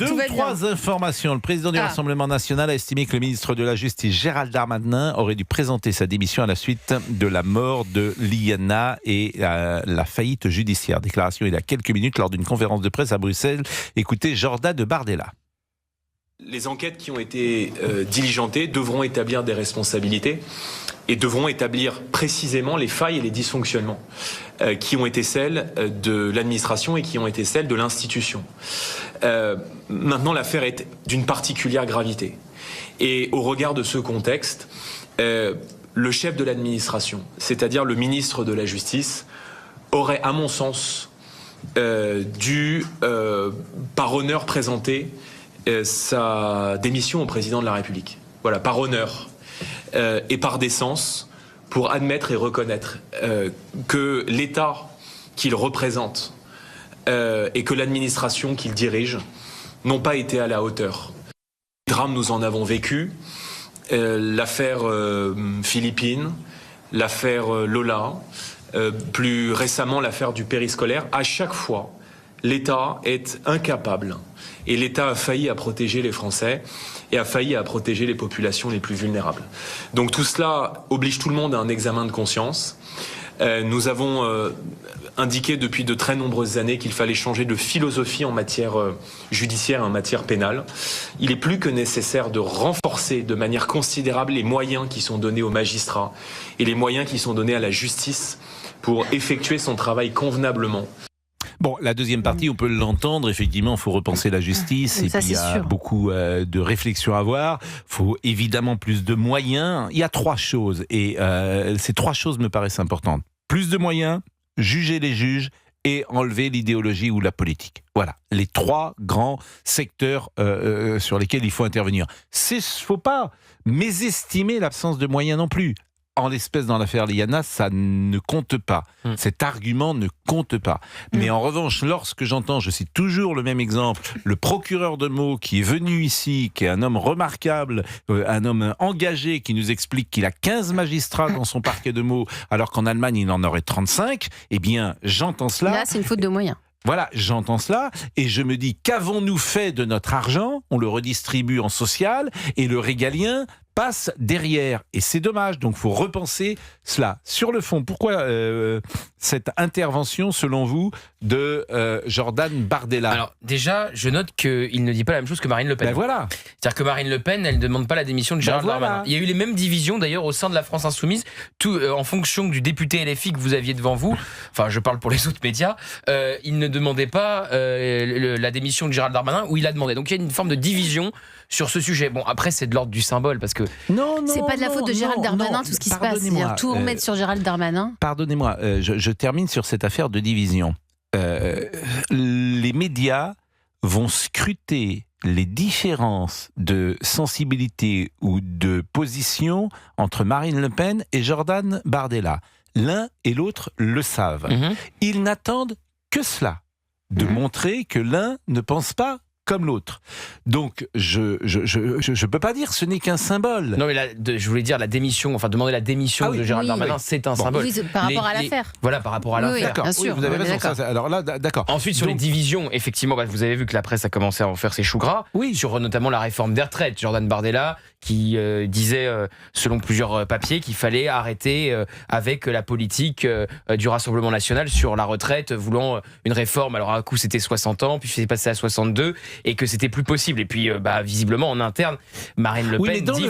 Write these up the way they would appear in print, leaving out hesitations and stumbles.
Deux ou trois informations. Le président du Rassemblement national a estimé que le ministre de la Justice, Gérald Darmanin, aurait dû présenter sa démission à la suite de la mort de Liana et la faillite judiciaire. Déclaration il y a quelques minutes lors d'une conférence de presse à Bruxelles. Écoutez Jordan Bardella. Les enquêtes qui ont été diligentées devront établir des responsabilités et devront établir précisément les failles et les dysfonctionnements qui ont été celles de l'administration et qui ont été celles de l'institution. Maintenant, l'affaire est d'une particulière gravité. Et au regard de ce contexte, le chef de l'administration, c'est-à-dire le ministre de la Justice, aurait, à mon sens, dû, par honneur, présenter sa démission au président de la République. Voilà, par honneur et par décence, pour admettre et reconnaître que l'État qu'il représente et que l'administration qu'il dirige n'ont pas été à la hauteur. Les drames, nous en avons vécu. L'affaire Philippines, l'affaire Lola, plus récemment l'affaire du périscolaire. À chaque fois, l'État est incapable. Et l'État a failli à protéger les Français et a failli à protéger les populations les plus vulnérables. Donc tout cela oblige tout le monde à un examen de conscience. Nous avons indiqué depuis de très nombreuses années qu'il fallait changer de philosophie en matière judiciaire, en matière pénale. Il est plus que nécessaire de renforcer de manière considérable les moyens qui sont donnés aux magistrats et les moyens qui sont donnés à la justice pour effectuer son travail convenablement. Bon, la deuxième partie, on peut l'entendre, effectivement, il faut repenser la justice, et puis il y a beaucoup de réflexions à avoir, il faut évidemment plus de moyens. Il y a trois choses, et ces trois choses me paraissent importantes. Plus de moyens, juger les juges, et enlever l'idéologie ou la politique. Voilà, les trois grands secteurs sur lesquels il faut intervenir. Il ne faut pas mésestimer l'absence de moyens non plus. En l'espèce, dans l'affaire Liana, ça ne compte pas. Cet argument ne compte pas. Mais en revanche, lorsque j'entends, je cite toujours le même exemple, le procureur de Meaux qui est venu ici, qui est un homme remarquable, un homme engagé, qui nous explique qu'il a 15 magistrats dans son parquet de Meaux, alors qu'en Allemagne, il en aurait 35, eh bien, j'entends cela. Là, c'est une faute de moyens. Voilà, j'entends cela et je me dis, qu'avons-nous fait de notre argent ? On le redistribue en social et le régalien passe derrière. Et c'est dommage, donc il faut repenser cela. Sur le fond, pourquoi cette intervention, selon vous, de Jordan Bardella ? Alors déjà, je note qu'il ne dit pas la même chose que Marine Le Pen. Ben voilà. C'est-à-dire que Marine Le Pen, elle ne demande pas la démission de Gérald Darmanin. Il y a eu les mêmes divisions d'ailleurs au sein de la France Insoumise, tout en fonction du député LFI que vous aviez devant vous. Enfin, je parle pour les autres médias. Il ne demandait pas la démission de Gérald Darmanin, ou il a demandé. Donc il y a une forme de division sur ce sujet. Bon, après, c'est de l'ordre du symbole, parce que... C'est pas de la faute de Gérald Darmanin, tout ce qui se passe. C'est-à-dire tout remettre sur Gérald Darmanin. Pardonnez-moi, je termine sur cette affaire de division. Les médias vont scruter les différences de sensibilité ou de position entre Marine Le Pen et Jordan Bardella. L'un et l'autre le savent. Ils n'attendent que cela, de montrer que l'un ne pense pas comme l'autre. Donc, je peux pas dire, ce n'est qu'un symbole. Non, mais je voulais dire la démission, enfin demander la démission de Gérald Darmanin, c'est un symbole. Oui, par rapport à l'affaire. Voilà, par rapport à l'affaire. D'accord, bien sûr, vous avez raison. Alors là, d'accord. Ensuite, sur les divisions, effectivement, vous avez vu que la presse a commencé à en faire ses choux gras. Oui. Sur notamment la réforme des retraites. Jordan Bardella qui disait, selon plusieurs papiers, qu'il fallait arrêter avec la politique du Rassemblement national sur la retraite, voulant une réforme. Alors, à un coup, c'était 60 ans, puis c'est passé à 62, et que c'était plus possible. Et puis, visiblement, en interne, Marine Le Pen mais dans dit... Dans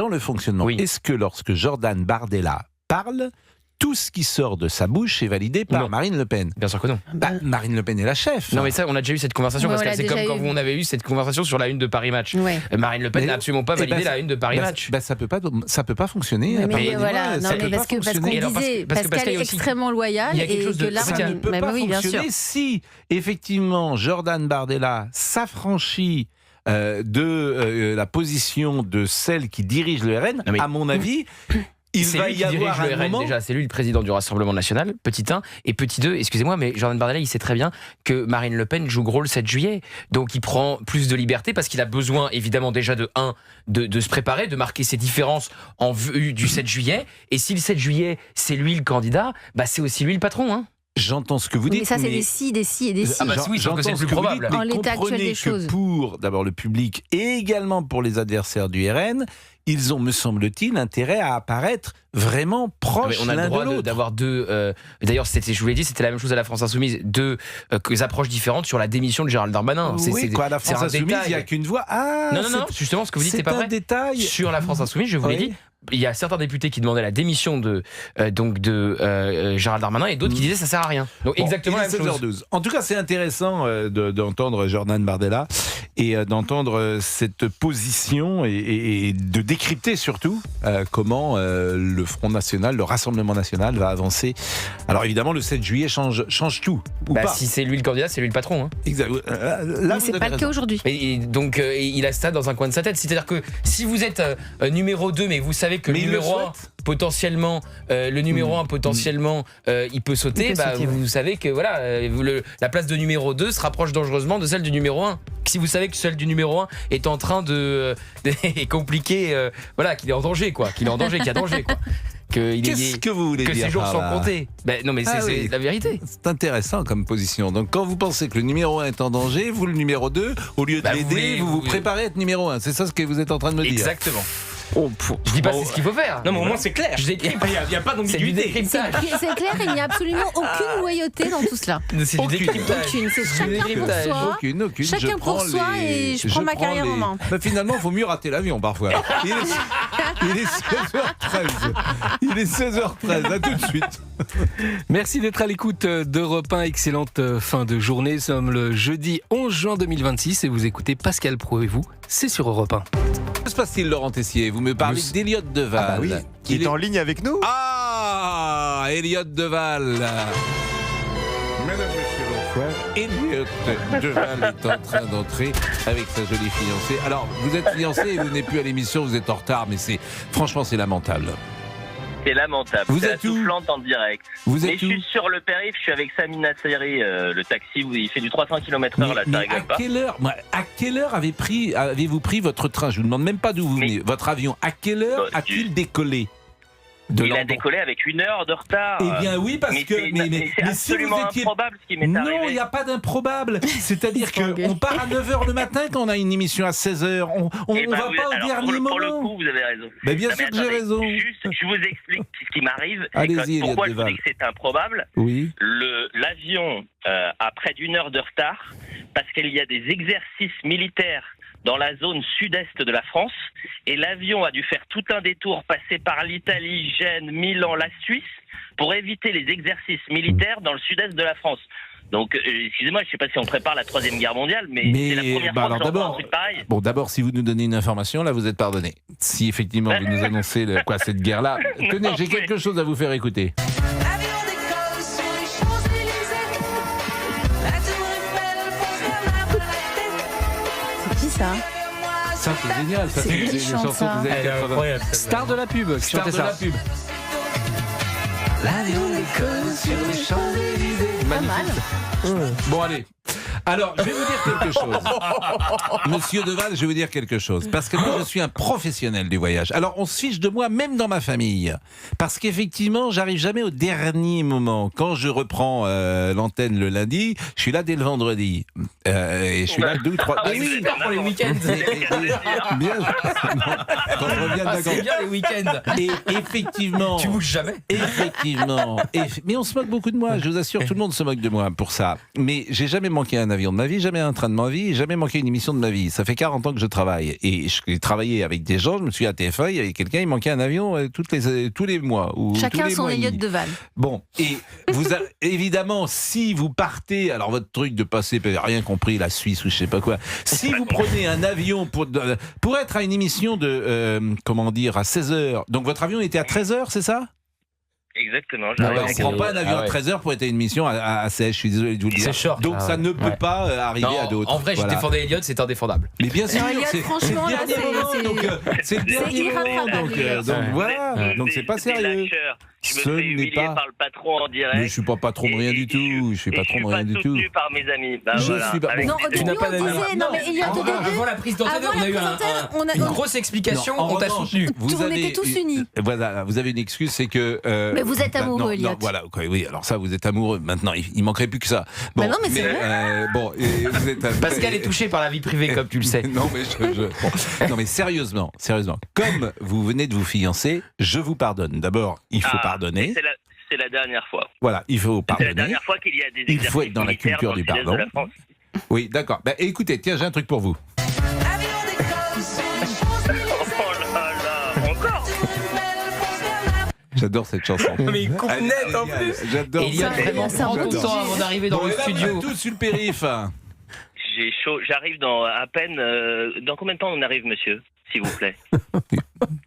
le fonctionnement, Oui. est-ce que lorsque Jordan Bardella parle, tout ce qui sort de sa bouche est validé par Marine Le Pen? Bien sûr que non. Marine Le Pen est la chef. Non, mais ça, on a déjà eu cette conversation, parce que c'est comme quand on avait eu cette conversation sur la une de Paris Match. Ouais. Marine Le Pen n'a absolument pas validé la une de Paris Match. Ça peut pas fonctionner. Mais voilà, non, mais parce qu'elle est extrêmement loyale, il y a quelque chose de ça ne peut pas fonctionner si effectivement Jordan Bardella s'affranchit de la position de celle qui dirige le RN. À mon avis, il va y avoir un moment... Déjà, c'est lui le président du Rassemblement national, petit 1, et petit 2, excusez-moi, mais Jordan Bardella, il sait très bien que Marine Le Pen joue gros le 7 juillet. Donc il prend plus de liberté parce qu'il a besoin, évidemment, déjà de se préparer, de marquer ses différences en vue du 7 juillet. Et si le 7 juillet, c'est lui le candidat, c'est aussi lui le patron, hein. J'entends ce que vous dites. Mais ça, c'est des si, des si et des si. Ah bah oui, je pense que c'est le plus probable. En l'état actuel des choses. Pour d'abord le public et également pour les adversaires du RN, ils ont, me semble-t-il, intérêt à apparaître vraiment proches on a l'un le droit de l'autre. d'avoir deux. D'ailleurs, je vous l'ai dit, c'était la même chose à la France Insoumise. Deux approches différentes sur la démission de Gérald Darmanin. Oui, quoi, à la France Insoumise, il n'y a qu'une voix. Ah, non, justement, ce que vous dites, c'est pas vrai. C'est un détail. Sur la France Insoumise, je vous l'ai dit, il y a certains députés qui demandaient la démission de Gérald Darmanin et d'autres qui disaient ça sert à rien. Donc exactement la même chose. 16h12. En tout cas, c'est intéressant d'entendre Jordan Bardella et d'entendre cette position et de décrypter surtout comment le Front National, le Rassemblement National va avancer. Alors évidemment, le 7 juillet change tout. Ou pas. Si c'est lui le candidat, c'est lui le patron. Hein. Exact. Mais c'est pas le cas aujourd'hui. Donc il a ça dans un coin de sa tête. C'est-à-dire que si vous êtes numéro 2, mais vous savez que le numéro 1 potentiellement il peut sauter, vous savez que voilà, la place de numéro 2 se rapproche dangereusement de celle du numéro 1. Si vous savez que celle du numéro 1 est en train est compliqué, voilà, qu'il est en danger quoi, qu'il y a danger quoi. Qu'est-ce que vous voulez dire que ces jours sont comptés. Non mais c'est la vérité. C'est intéressant comme position. Donc quand vous pensez que le numéro 1 est en danger, vous le numéro 2, au lieu de l'aider, vous préparez à être numéro 1. C'est ça ce que vous êtes en train de me dire. Exactement. Je dis pas c'est ce qu'il faut faire. Non mais au moins c'est clair. Il n'y a pas d'ambiguïté. C'est clair, il n'y a absolument aucune loyauté dans tout cela. C'est du décryptage. Aucune. C'est chacun pour soi. Aucune. Chacun pour soi et je prends ma carrière en main. Finalement, il faut mieux rater l'avion parfois. Il est 16h13. Il est 16h13. À tout de suite. Merci d'être à l'écoute d'Europe 1. Excellente fin de journée. Nous sommes le jeudi 11 juin 2026 et vous écoutez Pascal Praud et vous. C'est sur Europe 1. Que se passe-t-il, Laurent Tessier? Vous me parlez d'Eliott Deval. Qui est en ligne avec nous. Ah, Eliott Deval. Mesdames, Messieurs, bonsoir. Eliott Deval est en train d'entrer avec sa jolie fiancée. Alors, vous êtes fiancé et vous n'êtes plus à l'émission, vous êtes en retard, mais franchement, c'est lamentable. C'est lamentable. Vous c'est êtes la où? soufflante en direct. Vous Mais êtes je où? suis sur le périph', je suis avec Samina Seri, le taxi où il fait du 300 km/h là, ça rigole pas. À quelle heure avez-vous pris votre train? Je vous demande même pas d'où vous venez. Votre avion, à quelle heure a-t-il décollé? Il a décollé avec 1 heure de retard. Eh bien oui, parce que c'est absolument si vous étiez... improbable ce qui m'est arrivé. Non, il n'y a pas d'improbable. C'est-à-dire qu'on part à 9h le matin quand on a une émission à 16h. On va pas au dernier moment. Pour le coup, vous avez raison. Mais bien sûr que j'ai raison. Juste, je vous explique ce qui m'arrive. Allez-y, pourquoi je vous dis que c'est improbable. Oui. L'avion a près d'1 heure de retard parce qu'il y a des exercices militaires dans la zone sud-est de la France, et l'avion a dû faire tout un détour, passer par l'Italie, Gênes, Milan, la Suisse, pour éviter les exercices militaires dans le sud-est de la France. Donc, excusez-moi, je ne sais pas si on prépare la 3e guerre mondiale, mais c'est la première fois que j'entends un truc pareil. Bon, d'abord, si vous nous donnez une information, là, vous êtes pardonné. Si effectivement vous nous annoncez cette guerre-là, tenez, j'ai quelque chose à vous faire écouter. Ça c'est génial, ça c'est une chanson que vous avez incroyable. Star de la pub, Star de la pub. L'avion décolle sur les Champs-Élysées. Magnifique. Bon allez. Alors, je vais vous dire quelque chose. Monsieur Deval, je vais vous dire quelque chose. Parce que moi, je suis un professionnel du voyage. Alors, on se fiche de moi, même dans ma famille. Parce qu'effectivement, j'arrive jamais au dernier moment. Quand je reprends l'antenne le lundi, je suis là dès le vendredi. Et je suis là 2 ou 3... Ah oui, pour les week-ends. Bien. Quand je reviens de vacances. C'est bien les week-ends. Et effectivement... Tu bouges jamais. Effectivement. Mais on se moque beaucoup de moi. Je vous assure, tout le monde se moque de moi pour ça. Mais j'ai jamais manqué un avion de ma vie, jamais un train de ma vie, jamais manqué une émission de ma vie. Ça fait 40 ans que je travaille. Et j'ai travaillé avec des gens, je me suis à TF1, il y avait quelqu'un, il manquait un avion tous les mois. Ou chacun tous les son mois Eliott Deval. Bon, et évidemment, si vous partez, alors votre truc de passer, vous n'avez rien compris, la Suisse ou je sais pas quoi, si vous prenez un avion pour être à une émission de, à 16h, donc votre avion était à 13h, c'est ça ? Exactement. On ne prend pas un avion à 13h pour être à une mission à 16, je suis désolé de vous le dire. C'est short. Donc ça ne peut pas arriver à d'autres. En vrai, je défendais Eliott, c'est indéfendable. Mais bien sûr, Eliott, franchement, là, c'est le dernier moment. Donc voilà, donc c'est pas sérieux. Je me fais humilier par le patron en direct. Mais je suis pas patron de rien du tout. Je suis patron de rien du tout. Je suis pas soutenu par mes amis. Je suis pas. Non, tu n'as pas d'amis. Non, mais Eliott au début. Avant la prise d'antenne, on a eu une grosse explication. On t'a soutenu. On était tous unis. Voilà, vous avez une excuse, c'est que Vous êtes amoureux, Elliot. Voilà, oui, alors ça, vous êtes amoureux. Maintenant, il manquerait plus que ça. Bon, non, mais c'est vrai. Vous êtes Pascal est touché par la vie privée, comme tu le sais. Non, mais sérieusement, comme vous venez de vous fiancer, je vous pardonne. D'abord, il faut pardonner. C'est la dernière fois. Voilà, il faut pardonner. C'est la dernière fois qu'il y a des Il faut être dans la culture du pardon. Oui, d'accord. Écoutez, tiens, j'ai un truc pour vous. J'adore cette chanson. Mais il coupe net en plus. J'adore. Et il y a vraiment prend tout le temps avant d'arriver dans le studio. On est tous sur le périph'. J'ai chaud. J'arrive dans à peine. Dans combien de temps on arrive, monsieur, s'il vous plaît?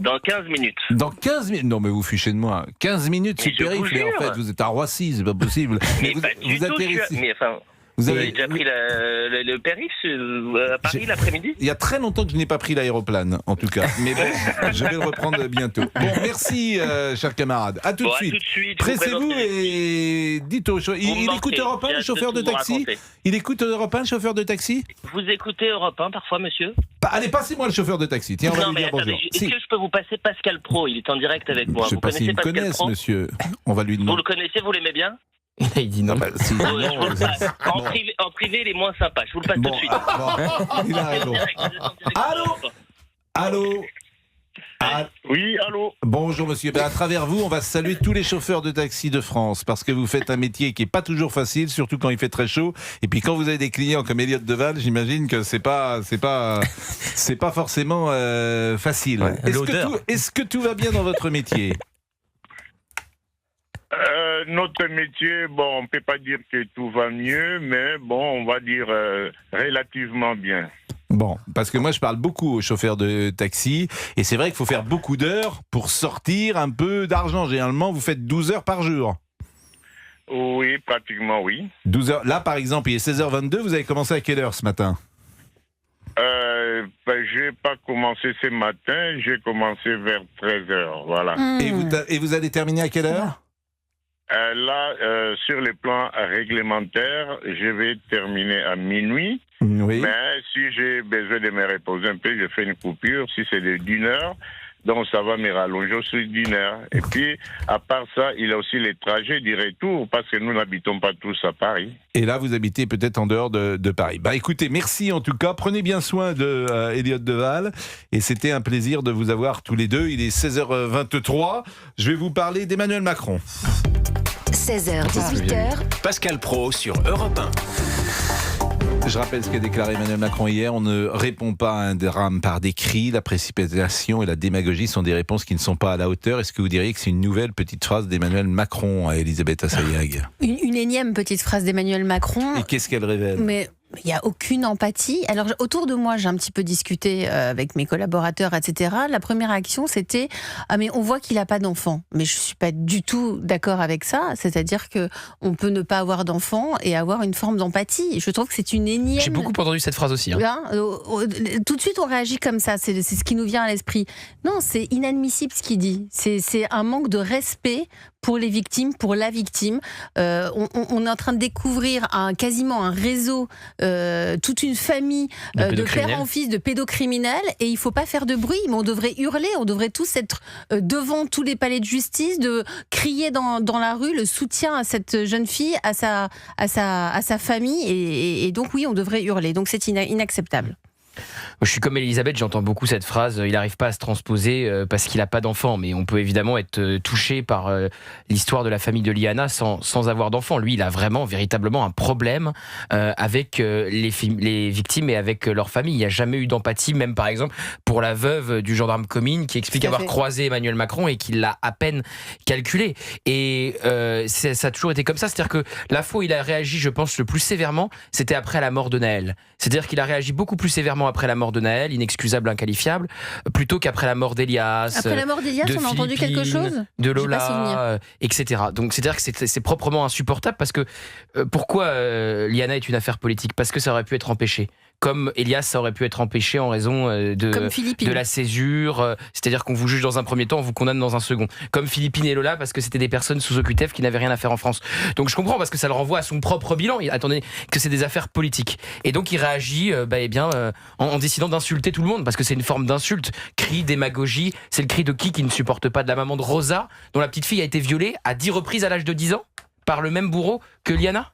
Dans 15 minutes. Dans 15 minutes? Non, mais vous fichez de moi. 15 minutes sur le périph', mais en fait, vous êtes à Roissy, c'est pas possible. Mais vous atterrissez. Mais enfin. Vous avez déjà pris le périph' à Paris l'après-midi? Il y a très longtemps que je n'ai pas pris l'aéroplane, en tout cas. Mais bon, je vais le reprendre bientôt. Bon, merci, cher camarade. À tout de suite. Pressez-vous et dites au chauffeur. Il écoute Europe 1, le chauffeur de taxi? Il écoute Europe 1, le chauffeur de taxi? Vous écoutez Europe 1 parfois, monsieur? Allez, passez-moi le chauffeur de taxi. Tiens, on va lui dire bonjour. Est-ce que je peux vous passer Pascal Pro? Il est en direct avec moi. Je sais pas s'il me connaisse, monsieur. On va lui demander. Vous le connaissez, vous l'aimez bien? Il dit non. Je vous le passe. En privé, il est moins sympa. Je vous le passe tout de suite. Il a raison. Allô. Oui, allô. Bonjour monsieur. À travers vous, on va saluer tous les chauffeurs de taxi de France parce que vous faites un métier qui est pas toujours facile, surtout quand il fait très chaud. Et puis quand vous avez des clients comme Elliot Deval, j'imagine que c'est pas forcément facile. Ouais, est-ce que tout va bien dans votre métier? Notre métier, bon, on ne peut pas dire que tout va mieux, mais bon, on va dire relativement bien. Bon, parce que moi je parle beaucoup aux chauffeurs de taxi, et c'est vrai qu'il faut faire beaucoup d'heures pour sortir un peu d'argent. Généralement, vous faites 12 heures par jour. Oui, pratiquement oui. 12 heures. Là, par exemple, il est 16h22, vous avez commencé à quelle heure ce matin? Je n'ai pas commencé ce matin, j'ai commencé vers 13h, voilà. Et vous allez terminer à quelle heure? Sur les plans réglementaires, je vais terminer à minuit. Oui. Mais si j'ai besoin de me reposer un peu, je fais une coupure. Si c'est d'une heure, donc ça va me rallonger aussi d'une heure. Et puis, à part ça, il y a aussi les trajets du retour, parce que nous n'habitons pas tous à Paris. Et là, vous habitez peut-être en dehors de Paris. Écoutez, merci en tout cas. Prenez bien soin de Elliot Deval. Et c'était un plaisir de vous avoir tous les deux. Il est 16h23. Je vais vous parler d'Emmanuel Macron. 16h, 18h. Pascal Pro sur Europe 1. Je rappelle ce qu'a déclaré Emmanuel Macron hier. On ne répond pas à un drame par des cris. La précipitation et la démagogie sont des réponses qui ne sont pas à la hauteur. Est-ce que vous diriez que c'est une nouvelle petite phrase d'Emmanuel Macron à Elisabeth Assayag? Une énième petite phrase d'Emmanuel Macron. Et qu'est-ce qu'elle révèle? Mais il n'y a aucune empathie. Alors, autour de moi, j'ai un petit peu discuté avec mes collaborateurs, etc. La première réaction, c'était « Ah, mais on voit qu'il n'a pas d'enfant ». Mais je ne suis pas du tout d'accord avec ça. C'est-à-dire qu'on peut ne pas avoir d'enfant et avoir une forme d'empathie. Je trouve que c'est une énième... J'ai beaucoup entendu cette phrase aussi. Tout de suite, on réagit comme ça. C'est ce qui nous vient à l'esprit. Non, c'est inadmissible ce qu'il dit. C'est un manque de respect pour les victimes, pour la victime. On est en train de découvrir quasiment un réseau, toute une famille de père en fils de pédocriminels, et il ne faut pas faire de bruit, mais on devrait hurler, on devrait tous être devant tous les palais de justice, de crier dans la rue le soutien à cette jeune fille, à sa famille, et donc oui, on devrait hurler. Donc c'est inacceptable. Je suis comme Elisabeth, j'entends beaucoup cette phrase, il n'arrive pas à se transposer parce qu'il n'a pas d'enfant, mais on peut évidemment être touché par l'histoire de la famille de Liana sans avoir d'enfant. Lui, il a vraiment, véritablement un problème avec les victimes et avec leur famille. Il n'y a jamais eu d'empathie, même par exemple pour la veuve du gendarme Comines qui explique avoir croisé Emmanuel Macron et qu'il l'a à peine calculé. Et ça a toujours été comme ça, c'est-à-dire que la fois où il a réagi, je pense, le plus sévèrement, c'était après la mort de Naël. C'est-à-dire qu'il a réagi beaucoup plus sévèrement après la mort de Naël, inexcusable, inqualifiable, plutôt qu'après la mort d'Elias. Après la mort d'Elias, on a entendu quelque chose? De Lola, etc. Donc c'est-à-dire que c'est proprement insupportable parce que pourquoi Liana est une affaire politique? Parce que ça aurait pu être empêché. Comme Elias, ça aurait pu être empêché en raison de la césure. C'est-à-dire qu'on vous juge dans un premier temps, on vous condamne dans un second. Comme Philippine et Lola, parce que c'était des personnes sous OQTF qui n'avaient rien à faire en France. Donc je comprends, parce que ça le renvoie à son propre bilan. Attendez, que c'est des affaires politiques. Et donc il réagit en décidant décidant d'insulter tout le monde, parce que c'est une forme d'insulte. Cri, démagogie, c'est le cri de qui ne supporte pas, de la maman de Rosa, dont la petite fille a été violée à 10 reprises à l'âge de 10 ans par le même bourreau que Liana.